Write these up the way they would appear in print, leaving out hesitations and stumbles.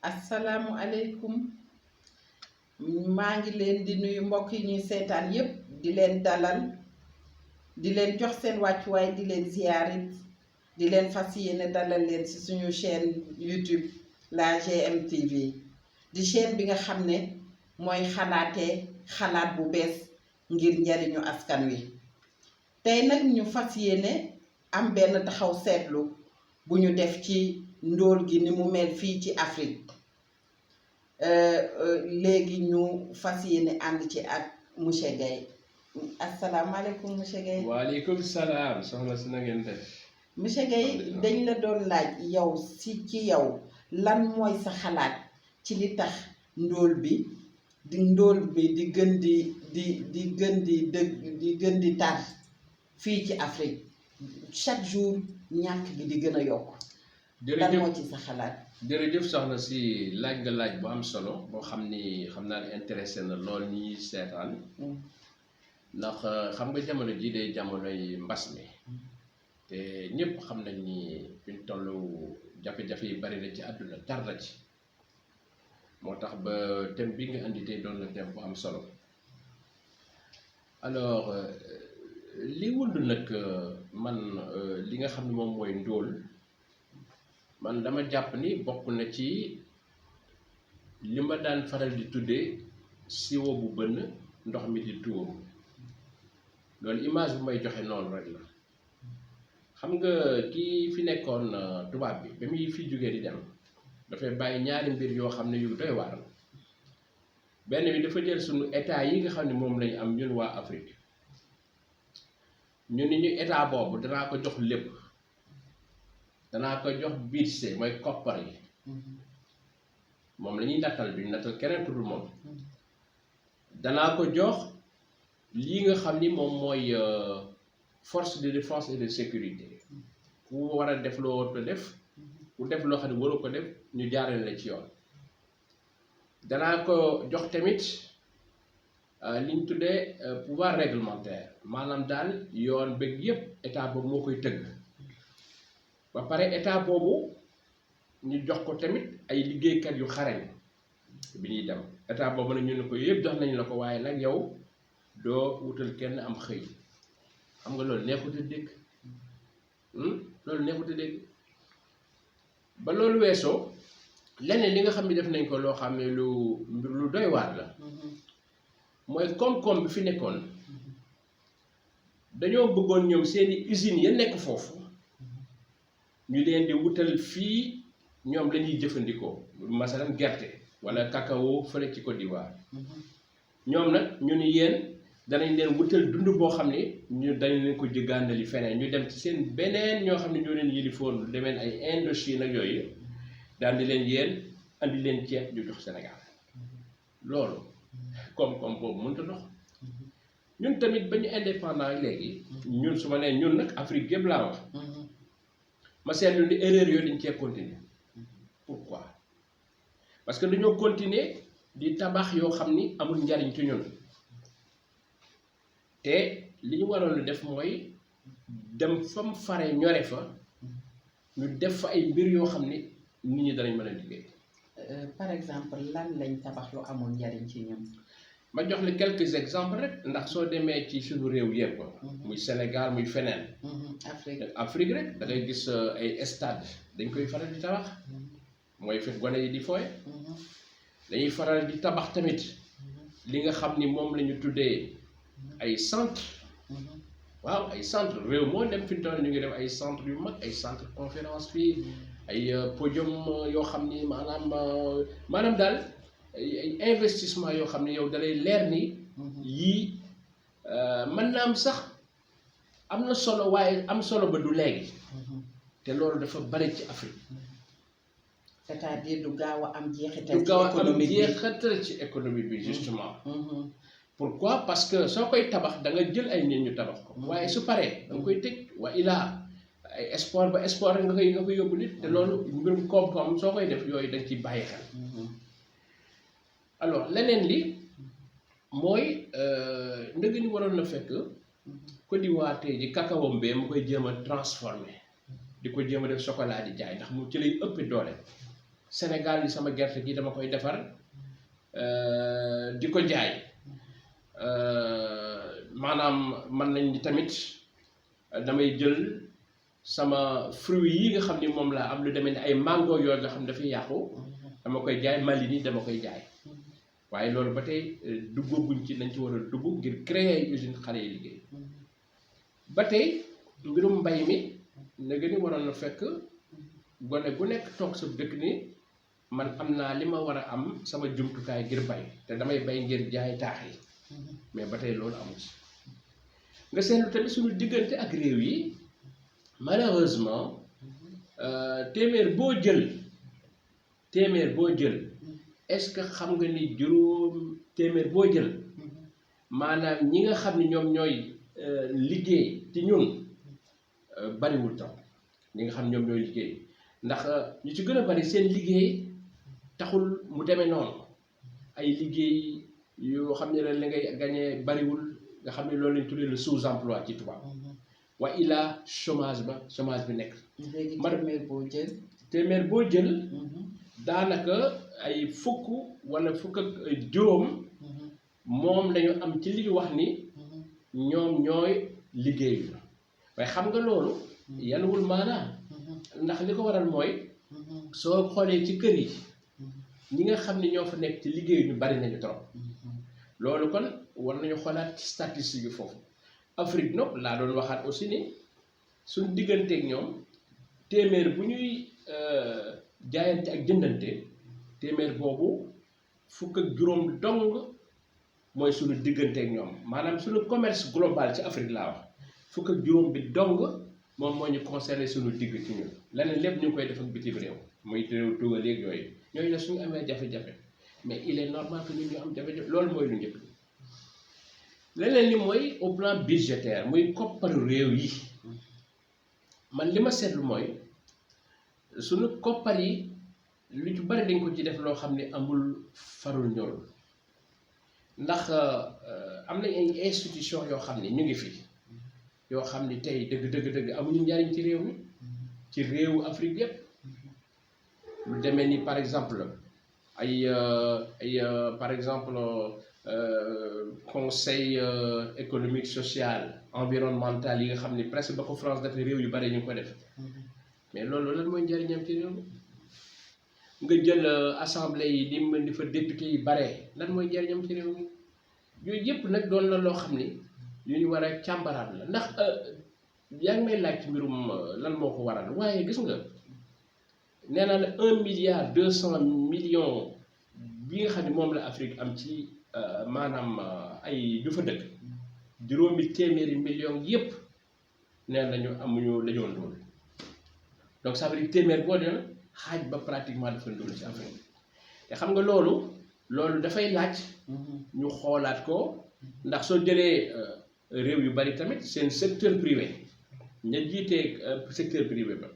asalaamualeykum maa ngi leen di nuyu mbokk yi ñuy seetaan yépp di leen dalal di leen jox seen wàccuwaay di leen ziyaarit di leen fas yéene dalal leen ci suñu chaîne YouTube la GMTV di chaîne bi nga xam ne mooy xalaatee xalaat bu bees ngir njariñu askan wi tey nag ñu fas yéene am benn taxaw seetlu bu ñu def ci ndóol gi ni mu mel fii ci Afrique léegi ñu fas yéene ànd ci ak monsieur Gaye asalaamaaleykum monsieur Gaye. waaleykum salaam soxna si na ngeen def. monsieur Gaye dañ la doon laaj yow ci yow lan mooy sa xalaat ci li tax ndóol bi di gën di tar fii ci Afrique chaque jour ñàkk gi di gën a yokk. lan moo ci sa xalaat. jërëjëf soxna si laaj nga laaj bu am solo boo xam naa ne intéressé na lool ñi seetaan ndax xam nga jamono ji day jamonoy mbas mi te ñëpp xam nañ ni fi ñu toll jafe-jafe yi bari na ci àdduna tar na ci moo tax ba thème bi nga indi tey doon na thème bu am solo alors li wund nag man li nga xam ne moom mooy ndóol man dama jàpp ni bokk na ci li ma daan faral di tuddee siwo bu bënn ndox mi di tuuru loolu image bu may joxe noonu rek la xam nga kii fi nekkoon tubaab bi ba muy fi jógee di dem dafay bàyyi ñaari mbir yoo xam ne yu doy waar benn bi dafa jël suñu état yi nga xam ne moom lañu am ñun waa Afrique ñu ni ñu état boobu danaa ko jox lépp danaa ko jox budget mooy koppar yi moom la ñuy nattal bi nattal keneen ku dul moom danaa ko jox lii nga xam ni moom mooy force de défense et de sécurité ku war a def loo war ko def ku def loo xam ne waru ko def ñu jaarale la ci yoon danaa ko jox tamit li ñu tuddee pouvoir réglementaire maanaam daal yoon bëgg yépp état boobu moo koy tëgg ba pare état boobu ñu jox ko tamit ay liggéeykat yu xarañ bi ñuy dem état boobu nag ñu ne ko yëpp jox nañu la ko waaye nag yow doo wutal kenn am xëy xam nga loolu neexut a dégg loolu neexut a dégg ba loolu weesoo leneen li nga xam ne def nañ ko loo xam ne lu doy waar la mooy koom-koom bi fi nekkoon dañoo bëggoon ñoom seeni usines ya nekk foofu ñu leen di wutal fii ñoom la ñuy jëfandikoo masalan gerte wala cacao fële ci Côte d'Ivoire ñoom nag ñu ni yéen danañ leen wutal dund boo xam ne ñu dañ leen ko jëggaandali feneen ñu dem ci seen beneen ñoo xam ne ñoo leen yilifoon lu demeen ay Indochine ak yooyu daal di leen yéen andi leen ceeb ñu jox Sénégal loolu koom-koom boobu mënut a dox ñun tamit ba ñu indépendant léegi ñun su ma nee ñun nag Afrique gépp laa wax ma seetlu ni erreur yooyu dañ cee continuer pourquoi parce que dañoo continuer di tabax yoo xam ni amul njariñ ci ñun te li ñu waroon a def mooy dem fam fare ñore fa ñu def fa ay mbir yoo xam ni nit ñi danañ mën a liggéey. par exemple lan lañ tabax lu amul njariñ ci ñun. ma jox la quelques exemples rek ndax soo demee ci suñu réew yëpp muy Sénégal muy feneen Afrique rek da ngay gis ay stade dañ koy faral di tabax mooy fi gone yi di fooye dañuy faral di tabax tamit li nga xam ni moom la ñu tuddee ay centre waaw ay centre réew moo dem fi toll ñu ngi def ay centre yu mag ay centre conférence fii ay podium yoo xam ni maanaam daal ay investissement yoo xam ne yow dalay leer ni yii mën na am sax am na solo waaye am solo ba du léegi te loolu dafa bari ci Afrique c'est-à-dire du gaaw a am jeexital ci économie bi justement pourquoi parce que soo koy tabax da nga jël ay nit ñu tabax ko waaye su paree da nga koy tëj waa ilaa ay sport ba sport rek nga koy yóbbu nit te loolu mbirum koom-koom soo koy def yooyu da nga ciy bàyyi xel alors leneen li mooy ndëgg ni waroon na fekk Côte d'Ivoire tey ji cacao mbee mu koy jéem a transformé di ko jéem a def chocolat di jaay ndax mu ci lay ëpp doole Sénégal yi sama gerte gi dama koy defar di ko jaay maanaam mën nañ ni tamit damay jël sama fruits yi nga xam ni moom laa am lu demee ni ay mango yooyu nga xam ne dafay yàqu dama koy jaay Mali ni dama koy jaay waaye loolu ba tey duggaguñ ci nañ ci war a dugg ngir créer ay usine xale yi liggéey ba tey mbirum mbay mi na gën a waroon na fekk gone gu nekk toog sa dëkk ni man am naa li ma war a am sama jumtukaay ngir bay te damay bay ngir jaay taax yi mais ba tey loolu amul nga seetlu tamit suñu diggante ak réew yi malheureusement téeméer boo jël est-ce que xam nga ni juróom téeméer boo jël maanaam ñi nga xam ni ñoom ñooy liggéey ci ñun bariwul tam ñi nga xam ñoom ñooy liggéey ndax ñu ci gën a bari seen liggéey taxul mu demee noonu ay liggéey yoo xam ne la ngay gagné bariwul nga xam ne loolu lañ tuddee le sous-emploi ci tubaab wa ilaa chômage bi nekk. léegi téeméer boo jël daanaka ay fukk wala fukk ak juróom moom lañu am ci li ñu wax ni ñoom ñooy liggéeyu waaye xam nga loolu yanuwul maanaam ndax li ko waral mooy soo xoolee ci kër yi ñi nga xam ne ñoo fa nekk ci liggéeyu ñu bari nañu trop loolu kon war nañu xoolaat ci statistique yi foofu Afrique nag laa doon waxaat aussi ni suñ digganteeg ñoom téeméer bu ñuy jaayante ak jëndante téeméer boobu fukk ak juróom dong mooy suñu digganteeg ñoom maanaam suñu commerce global ci Afrique laa wax fukk ak juróom bi dong moom moo ñu concerné suñu digg ci ñun leneen lépp ñu ngi koy def ak bitim réew muy réew tugal yeeg yooyu ñooñu la suñu amee jafe-jafe mais il est normal que ñun ñu am jafe-jafe loolu mooy lu njëkk leneen li mooy au plan budgétaire muy kopparu réew yi man li ma seetlu mooy suñu koppar yi lu ci bari dañ ko ci def loo xam ne amul farul ñorul ndax am nañ ay institution yoo xam ne ñu ngi fi yoo xam ni tey dëgg amuñu njariñ ci réew mi ci réewu Afrique yépp lu demee ni par exemple par exemple conseil économique social environnemental yi nga xam ni presque ba ko France dafay réew yu bari ñu ko def mais loolu lan mooy njariñam ci réew mi nga jël assemblée yi di fa député yi bare lan mooy njariñam ci réew mi yooyu yëpp nag doon la loo xam ni yu ñu war a càmbaraat la ndax yaa ngi may laaj ci mbirum lan moo ko waral waaye gis nga nee naa la 1,2 milliard bi nga xam ne moom la Afrique am ci maanaam ay du fa dëkk juróomi téeméeri millions yëpp nee nañu amuñu la ñu ndóol donc ça veut dire téeméer boo dem xaaj ba pratiquement dafa ndóol ci Afrique te xam nga loolu dafay laaj ñu xoolaat ko ndax soo jëlee réew yu bari tamit seen secteur privé ña jiitee secteur privé ba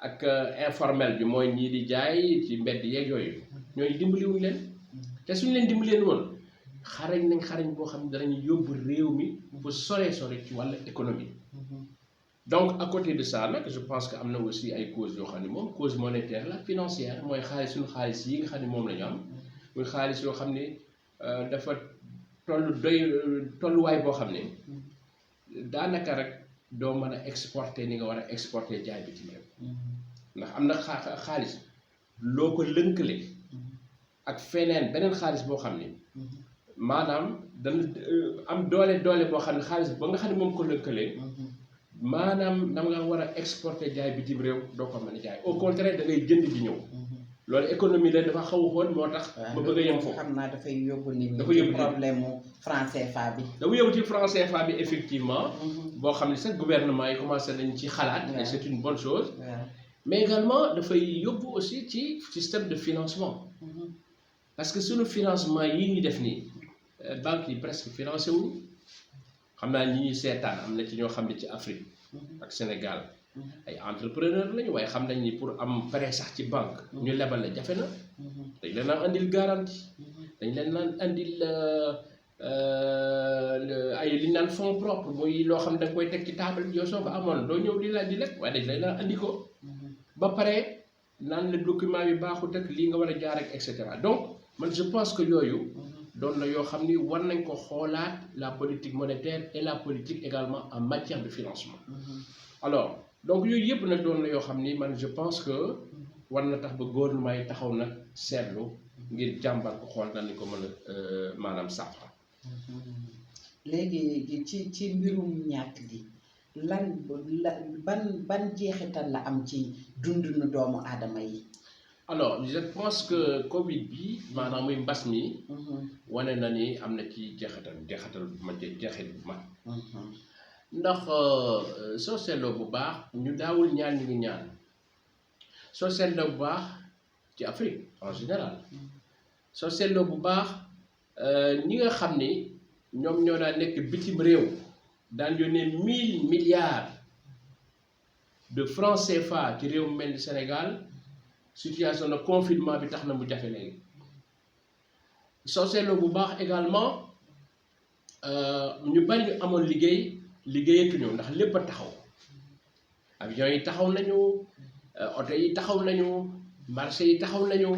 ak informel bi mooy ñii di jaay ci mbedd yeeg yooyu ñooñu dimbaliwuñ leen te suñu leen dimbaleen woon xarañ boo xam ne danañu yóbbu réew mi fu sore ci wàllu économie donc à côté de ça nag je pense que am na aussi ay causes yoo xam ne moom cause monétaire la financière mooy suñu xaalis yi nga xam ne moom la ñu am muy xaalis yoo xam ne dafa tolluwaay boo xam ne daanaka rek doo mën a exporter ni nga war a exporter jaay bi ci réew ndax am na xaalis loo ko lënkale ak feneen beneen xaalis boo xam ne maanaam dana am doole boo xam ne xaalis ba nga xam ne moom ko lënkalee maanaam dama nga war a exporter jaay bitim réew doo ko mën a jaay au contraire da ngay jënd di ñëw loolu économie la dafa xaw a xool moo tax ba bëgg a yem foofu xam naa dafay yóbbu nit ñi dafa yóbbu problème mu franc CFA bi dafa yóbbu ci franc CFA bi effectivement boo xam ne sax gouvernement yi commencé nañ ci xalaat et c'est une bonne chose mais également dafay yóbbu aussi ci système de financement parce que suñu financement yi ñu def nii banques yi presque financé wuñu xam naa ñi ñuy seetaan am na ci ñoo xam ne ci Afrique ak Sénégal ay entrepreneur lañu waaye xam nañ ni pour am prêt sax ci banque ñu lebal la jafe na dañ leen naan andil garantie dañ leen naan andil ay li naan fonds propre mooy loo xam ne da nga koy teg ci table yow soo ko amoon doo ñëw di laaj di lekk waaye dañ leen naan andi ko ba pare naan la document yi baaxut ak lii nga war a jaar ak et cetera donc man je pense que yooyu doon na yoo xam ni war nañ ko xoolaat la politique monétaire et la politique également en matière de financement alors donc yooyu yëpp nag doon na yoo xam ni man je pense que war na tax ba gouvernement yi taxaw nag seetlu ngir jàmbar ko xool nañ ko mën a maanaam saafara léegi ci mbirum ñàkk gi lan ban jeexital la am ci dundunu doomu aadama yi. alors je pense que Covid bi maanaam muy mbas mi wane na ni am na ci jeexital bu ma jeexit bu mag ndax soo seetloo bu baax ñu daawul ñaan ñu ngi ñaan soo seetloo bu baax ci Afrique en général soo seetloo bu baax ñi nga xam ni ñoom ñoo daan nekk bitim réew daan yónnee 1000 milliards de francs CFA ci réew mu mel ni Sénégal situation de confinement bi tax na mu jafe léegi soo seetloo bu baax également ñu bari ñu amoon liggéeyatuñu ndax lépp a taxaw avion yi taxaw nañu oto yi taxaw nañu marché yi taxaw nañu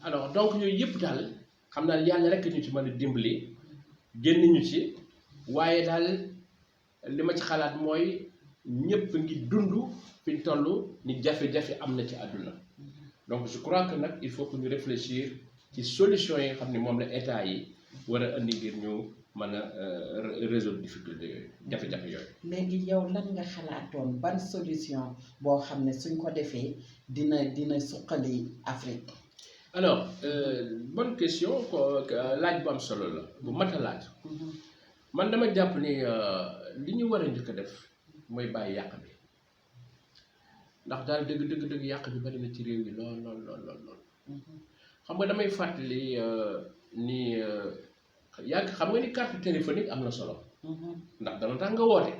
alors donc yooyu yëpp daal xam naa yàlla rek ñu ci mën a dimbali génn ñu ci waaye daal li ma ci xalaat mooy ñëpp ngi dund fi ñu toll ni jafe-jafe am na ci àdduna donc je crois que nag il faut que ñu réfléchir ci solution yi nga xam ne moom la état yi war a indi ngir ñu mën a résoudre difficulté yooyu jafe-jafe yooyu. léegi yow lan nga xalaatoon ban solution boo xam ne suñ ko defee dina suqali Afrique. alors bonne question laaj bu am solo la bu mat a laaj man dama jàpp ni li ñu war a njëkk a def mooy bàyyi yàq bi ndax daal dëgg yàq bi bari na ci réew yi lool xam nga damay fàttali ni yàgg xam nga ni carte téléphonique am na solo ndax dana tax nga woote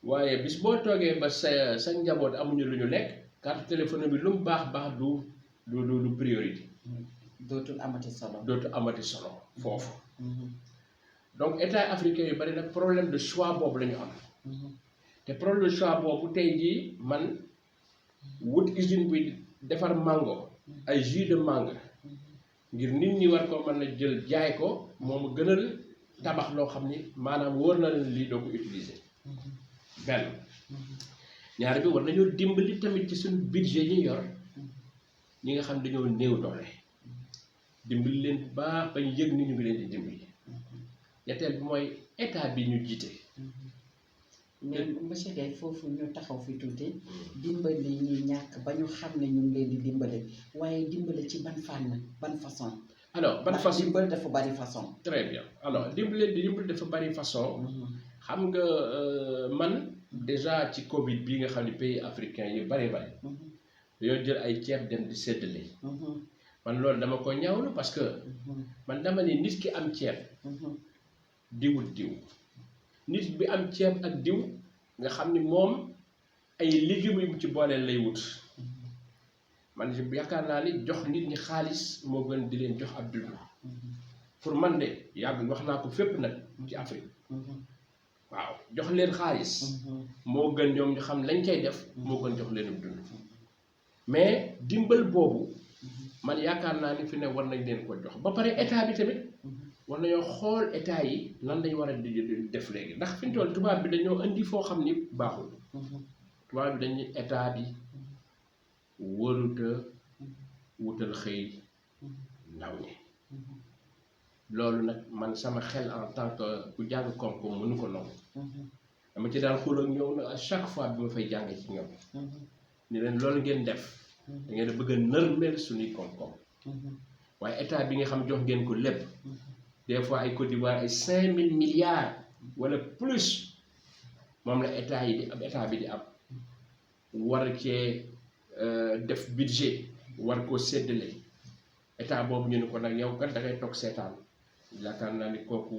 waaye bis boo toogee ba sa njaboot amuñu lu ñu lekk carte téléphonique bi lu mu baax du priorité dootul amati solo foofu donc état africain yu bari nag problème de choix boobu la ñu am te problème de choix boobu tey jii man wut usine bi defar mango ay jus de mangue ngir nit ñi war ko mën a jël jaay ko moom gënal tabax loo xam ni maanaam wóor na leen lii doo ko utiliser benn ñaar bi war nañoo dimbali tamit ci suñu budget yi yor ñi nga xam dañoo néew doole dimbali leen bu baax ba ñu yëg ni ñu ngi leen di dimbali ñetteel bi mooy état bi ñu jiite. mais monsieur Gaye foofu ñu taxaw fi tuuti dimbali ñi ñàkk ba ñu xam ne ñu ngi leen di dimbale waaye dimbale ci ban fànn ban façon. alors ban façon dimbali dafa bari façon. très bien alors dimbali dafa bari façon. xam nga man déjà ci Covid bii nga xam ne pays africain yu bari dañoo jël ay ceeb dem di séddale. man loolu dama ko ñaawlu parce que man dama ne nit ki am ceeb diwul diw nit bi am ceeb ak diw nga xam ni moom ay légumes yu mu ci booleel lay wut man yaakaar naa ni jox nit ñi xaalis moo gën di leen jox ab dund pour man de yàgg wax naa ko fépp nag ci Afrique waaw jox leen xaalis moo gën ñoom ñu xam lañ koy def moo gën jox leen ab dund mais dimbal boobu man yaakaar naa ni fi ne war nañ leen ko jox ba pare état bi tamit war nañoo xool état yi lan lañ war a def léegi ndax fi ñu toll tubaab bi dañoo indi foo xam ni baaxul tubaab bi dañuy état bi waruta wutal xëy ndaw ñi loolu nag man sama xel en tant que ku jàng koom-koom mënu ko nangu dama ci daan xuloo ak ñoom nag à chaque fois bi ma fay jàng ci ñoom ni leen loolu ngeen def da ngeen a bëgg a nërmeel suñuy koom-koom waaye état bi nga xam jox ngeen ko lépp des fois ay Côte d'Ivoire ay 5000 milliards wala plus moom la état bi di am war cee def budget war koo séddale état boobu ñu ne ko nag yow kat da ngay toog seetaan yaakaar naa ni kooku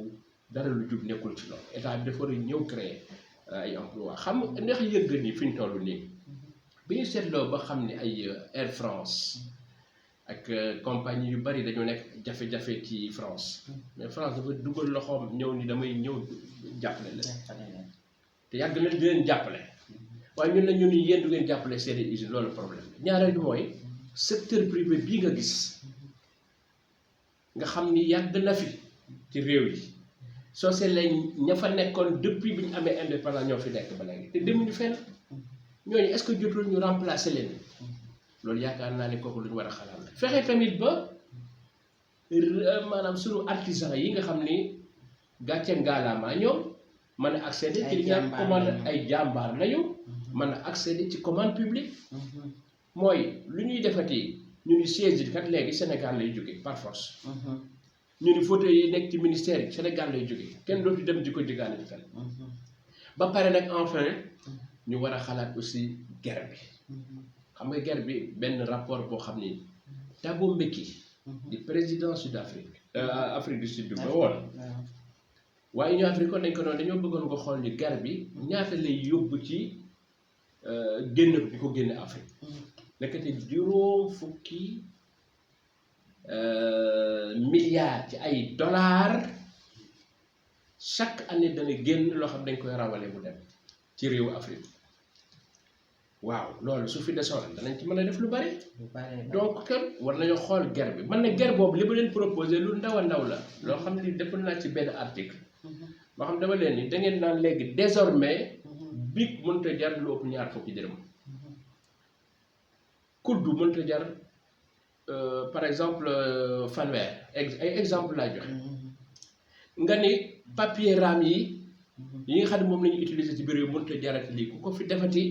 dara lu jub nekkul ci loolu état bi dafa war a ñëw créer ay emploi xam ndax yëgg ni fi ñu toll nii bi ñu seetloo ba xam ni ay Air France ak compagnie yu bari dañoo nekk jafe-jafe ci France mais France dafa dugal loxoom ñëw ni damay ñëw jàppale leen te yàgg na di leen jàppale waaye ñun nag ñun yéen du ngeen jàppale seen i usine loolu problème bi ñaareel bi mooy secteur privé bii nga gis nga xam ni yàgg na fi ci réew yi soo seetlee ña fa nekkoon depuis bi ñu amee indépendance ñoo fi nekk ba léegi te demuñu fenn ñooñu est-ce que jotul ñu remplacer leen loolu yaakaar naa ne kooku lu ñu war a xalaat la fexe tamit ba maanaam suñu artisan yi nga xam ni gàcce ngaalaamaa ñoom mën a accéder ci li nga commande ay jàmbaar lañu mën a accéder ci commande publique mooy lu ñuy defati ñu ni siège yi kat léegi Sénégal lay jóge par force ñu ni fauteuil yi nekk ci ministère yi Sénégal lay jóge kenn dootu dem di ko jëgaane ci fenn ba pare nag enfin ñu war a xalaat aussi guerre bi xam nga guerre bi benn rapport boo xam ni Thabo Mbeki di président Sud-Afrique Afrique du Sud bi ba woon waaye Union africaine dañ ko noonu dañoo bëggoon nga xool ni guerre bi ñaata lay yóbbu ci génn di ko génne Afrique nekkati juróom fukki milliards ci ay dollars chaque année dana génn loo xam dañ koy rawale bu dem ci réewu Afrique waaw loolu su fi desoon danañ ci mën a def lu bari donc kan war nañoo xool guerre bi man na guerre boobu li ma leen proposé lu ndaw a ndaw la loo xam ni defoon naa ci benn article moo xam dama leen ni da ngeen naan léegi désormais bic mënut a jar lu ëpp ñaar fukki dërëm kuddu mënut a jar par exemple fanweer ay exemple laa joxe nga ni papier raam yi nga xam ne moom la ñu utiliser ci biir yi mënut a jarati lii ku ko fi defati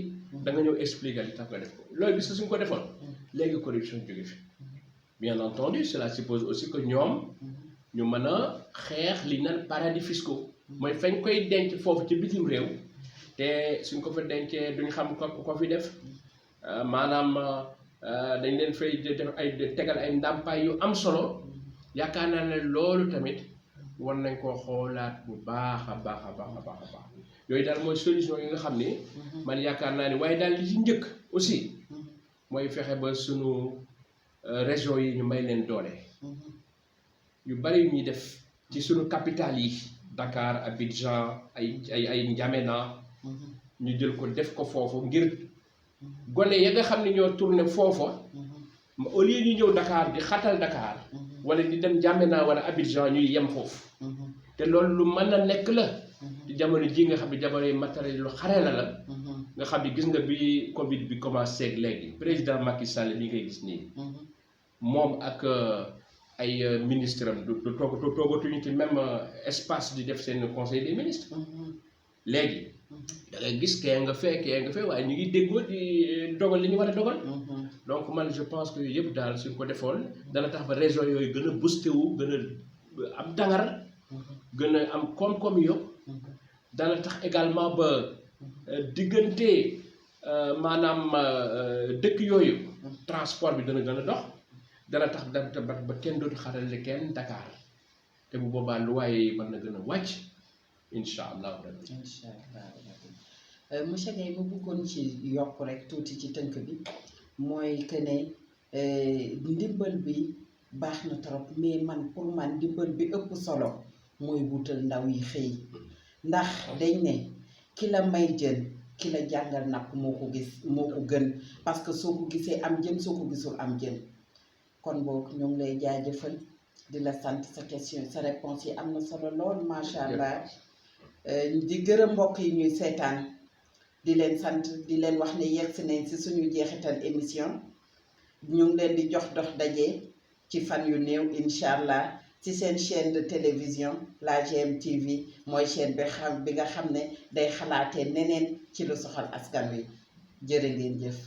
da nga ñëw expliquer li tax nga def ko loolu bis suñ ko defoon léegi corruption jóge fi bien entendu cela suppose aussi que ñoom ñu mën a xeex li naan paradis fiscaux mooy fañ koy denc foofu ci bitim réew te suñ ko fa dencee duñ xam ko fi def maanaam dañ leen fay def ay tegal ay ndàmpaay yu am solo yaakaar naa ne loolu tamit war nañ koo xoolaat bu baax a baax a baax a baax a baax yooyu daal mooy solution yi nga xam ni man yaakaar naa ni waaye daal li ci njëkk aussi mooy fexe ba sunu région yi ñu may leen doole yu bari yu ñuy def ci sunu capitale yi Dakar Abidjan ay N'Djamena ñu jël ko def ko foofu ngir gone ya nga xam ne ñoo tourné foofa au lieu ñu ñëw Dakar di xatal Dakar wala di dem N'Djamena wala Abidjan ñuy yem foofu te loolu lu mën a nekk la ci jamono ji nga xam ne jamono yi matériel lu xare la nga xam ne gis nga bi Covid bi commencé ak léegi président Macky Sall li ngay gis nii moom ak ay ministre am du toogatuñu ci même espace di def seen conseil des ministres léegi da ngay gis kee nga fee waaye ñu ngi déggoo di dogal li ñu war a dogal donc man je pense que yëpp daal suñ ko defoon dana tax ba région yooyu gën a boosté wu gën a am dangar gën a am koom-koom yokk dana tax également ba diggante maanaam dëkk yooyu transport bi dana gën a dox dana tax ba kenn dootu xarale kenn Dakar te bu boobaa lu waaye mën na gën a wàcc incha allah rabbi. incha allah rabbi monsieur Guèye mu bëggoon ci yokk rek tuuti ci tënk bi mooy que ne ndimbal bi baax na trop mais man pour man ndimbal bi ëpp solo mooy wutal ndaw yi xëy ndax dañ ne ki la may jën ki la jàngal napp moo ko gën parce que soo ko gisee am jën soo ko gisul am jën kon boog ñu ngi lay jaajëfal di la sant sa question sa réponse yi am na solo lool macha allah di gërëm mbokk yi ñuy seetaan di leen sant di leen wax ne yegg si nañ si suñu jeexital émission ñu ngi leen di jox dox daje ci fan yu néew incha allah ci seen chaîne de télévision la GMTV mooy chaîne bi nga xam ne day xalaatee neneen ci lu soxal askan wi jërë ngeen jëf.